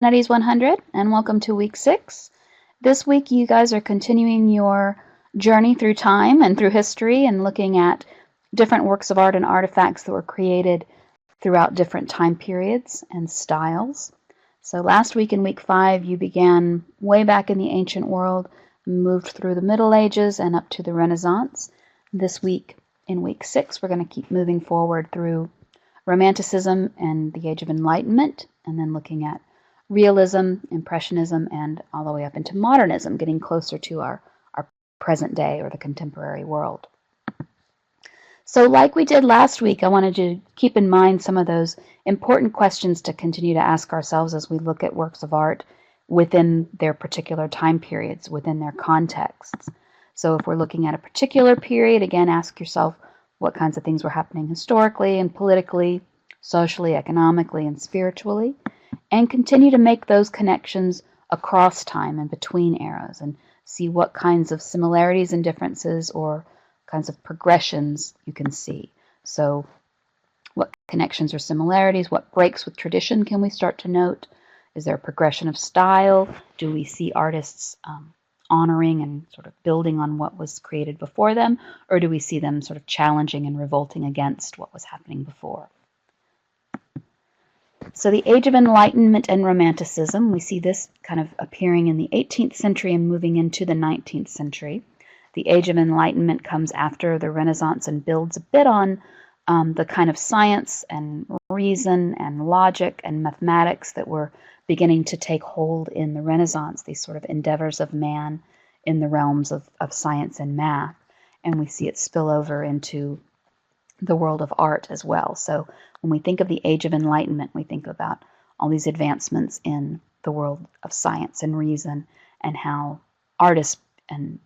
Studies 100, and welcome to week 6. This week you guys are continuing your journey through time and through history and looking at different works of art and artifacts that were created throughout different time periods and styles. So last week in week 5 you began way back in the ancient world, moved through the Middle Ages and up to the Renaissance. This week in week 6 we're going to keep moving forward through Romanticism and the Age of Enlightenment, and then looking at Realism, Impressionism, and all the way up into Modernism, getting closer to our present day or the contemporary world. So like we did last week, I wanted to keep in mind some of those important questions to continue to ask ourselves as we look at works of art within their particular time periods, within their contexts. So if we're looking at a particular period, again, ask yourself what kinds of things were happening historically and politically, socially, economically, and spiritually, and continue to make those connections across time and between eras and see what kinds of similarities and differences or kinds of progressions you can see. So what connections or similarities, what breaks with tradition can we start to note? Is there a progression of style? Do we see artists honoring and sort of building on what was created before them, or do we see them sort of challenging and revolting against what was happening before? So the Age of Enlightenment and Romanticism, we see this kind of appearing in the 18th century and moving into the 19th century. The Age of Enlightenment comes after the Renaissance and builds a bit on the kind of science and reason and logic and mathematics that were beginning to take hold in the Renaissance, these sort of endeavors of man in the realms of science and math. And we see it spill over into the world of art as well. So when we think of the Age of Enlightenment, we think about all these advancements in the world of science and reason and how artists and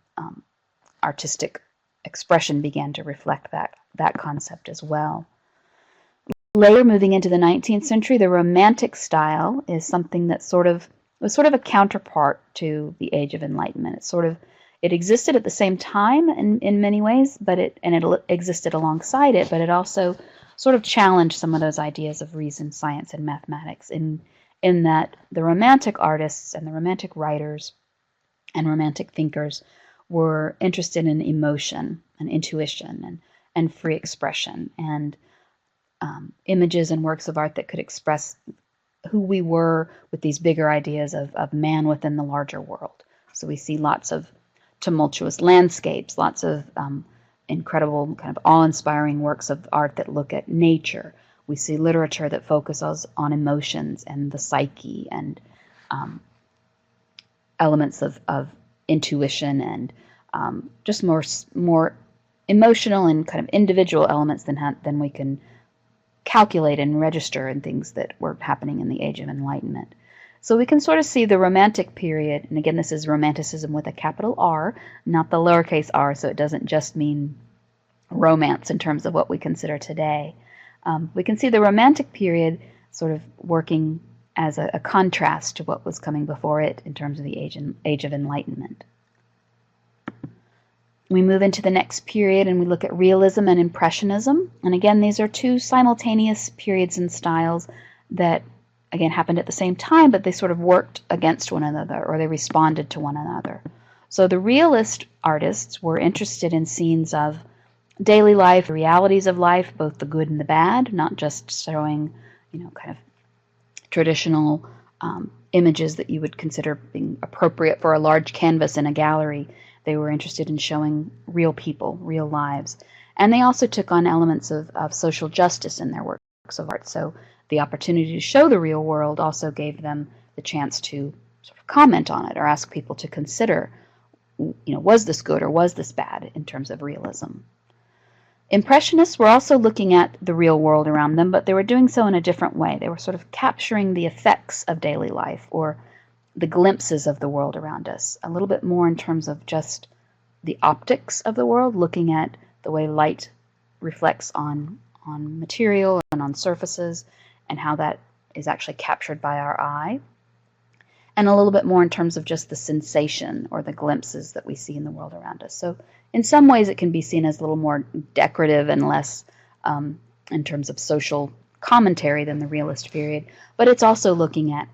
artistic expression began to reflect that concept as well. Later, moving into the 19th century, the Romantic style is something that was sort of a counterpart to the Age of Enlightenment. It existed at the same time in many ways, but it existed alongside it, but it also sort of challenged some of those ideas of reason, science, and mathematics in that the Romantic artists and the Romantic writers and Romantic thinkers were interested in emotion and intuition and free expression and images and works of art that could express who we were with these bigger ideas of man within the larger world. So we see lots of tumultuous landscapes, lots of incredible kind of awe-inspiring works of art that look at nature. We see literature that focuses on emotions and the psyche and elements of intuition and just more emotional and kind of individual elements than we can calculate and register in things that were happening in the Age of Enlightenment. So we can sort of see the Romantic period, and again this is Romanticism with a capital R, not the lowercase r, so it doesn't just mean romance in terms of what we consider today. We can see the Romantic period sort of working as a contrast to what was coming before it in terms of the Age of Enlightenment. We move into the next period and we look at Realism and Impressionism. And again, these are two simultaneous periods and styles that, again, happened at the same time, but they sort of worked against one another, or they responded to one another. So the realist artists were interested in scenes of daily life, realities of life, both the good and the bad, not just showing, kind of traditional images that you would consider being appropriate for a large canvas in a gallery. They were interested in showing real people, real lives. And they also took on elements of social justice in their works of art. So the opportunity to show the real world also gave them the chance to sort of comment on it or ask people to consider, was this good or was this bad in terms of realism. Impressionists were also looking at the real world around them, but they were doing so in a different way. They were sort of capturing the effects of daily life or the glimpses of the world around us, a little bit more in terms of just the optics of the world, looking at the way light reflects on material and on surfaces and how that is actually captured by our eye, and a little bit more in terms of just the sensation or the glimpses that we see in the world around us. So in some ways it can be seen as a little more decorative and less in terms of social commentary than the realist period, but it's also looking at,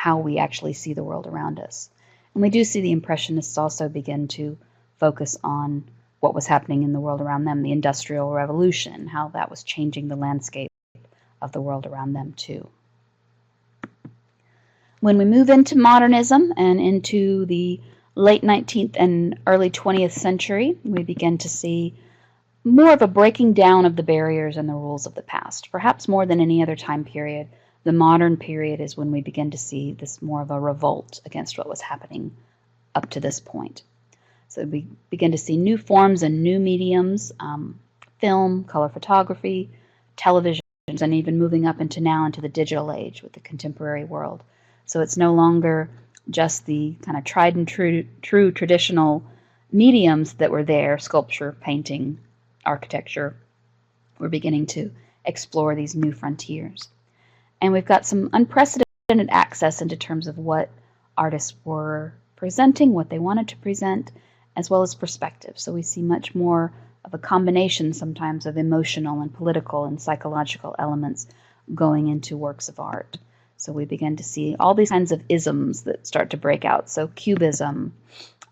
how we actually see the world around us. And we do see the Impressionists also begin to focus on what was happening in the world around them, the Industrial Revolution, how that was changing the landscape of the world around them too. When we move into modernism and into the late 19th and early 20th century, we begin to see more of a breaking down of the barriers and the rules of the past. Perhaps more than any other time period, the modern period is when we begin to see this more of a revolt against what was happening up to this point. So we begin to see new forms and new mediums, film, color photography, television, and even moving up into now into the digital age with the contemporary world. So it's no longer just the kind of tried and true traditional mediums that were there, sculpture, painting, architecture. We're beginning to explore these new frontiers. And we've got some unprecedented access into terms of what artists were presenting, what they wanted to present, as well as perspective. So we see much more of a combination sometimes of emotional and political and psychological elements going into works of art. So we begin to see all these kinds of isms that start to break out. So Cubism,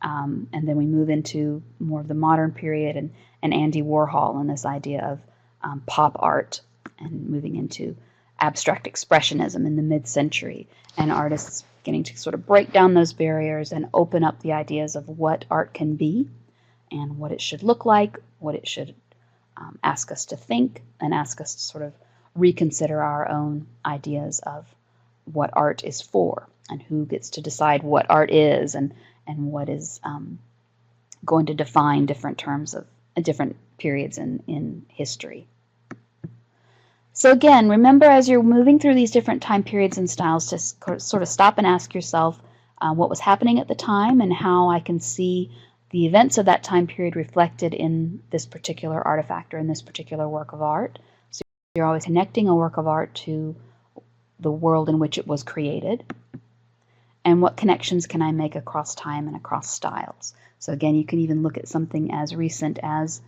and then we move into more of the modern period and Andy Warhol and this idea of pop art, and moving into abstract expressionism in the mid-century, and artists beginning to sort of break down those barriers and open up the ideas of what art can be and what it should look like, what it should ask us to think, and ask us to sort of reconsider our own ideas of what art is for and who gets to decide what art is and what is going to define different terms of different periods in history. So again, remember as you're moving through these different time periods and styles to sort of stop and ask yourself what was happening at the time and how I can see the events of that time period reflected in this particular artifact or in this particular work of art. So you're always connecting a work of art to the world in which it was created. And what connections can I make across time and across styles? So again, you can even look at something as recent as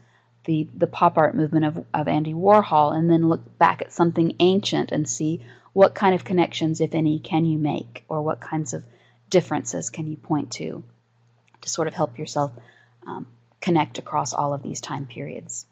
the pop art movement of Andy Warhol, and then look back at something ancient and see what kind of connections, if any, can you make, or what kinds of differences can you point to sort of help yourself connect across all of these time periods.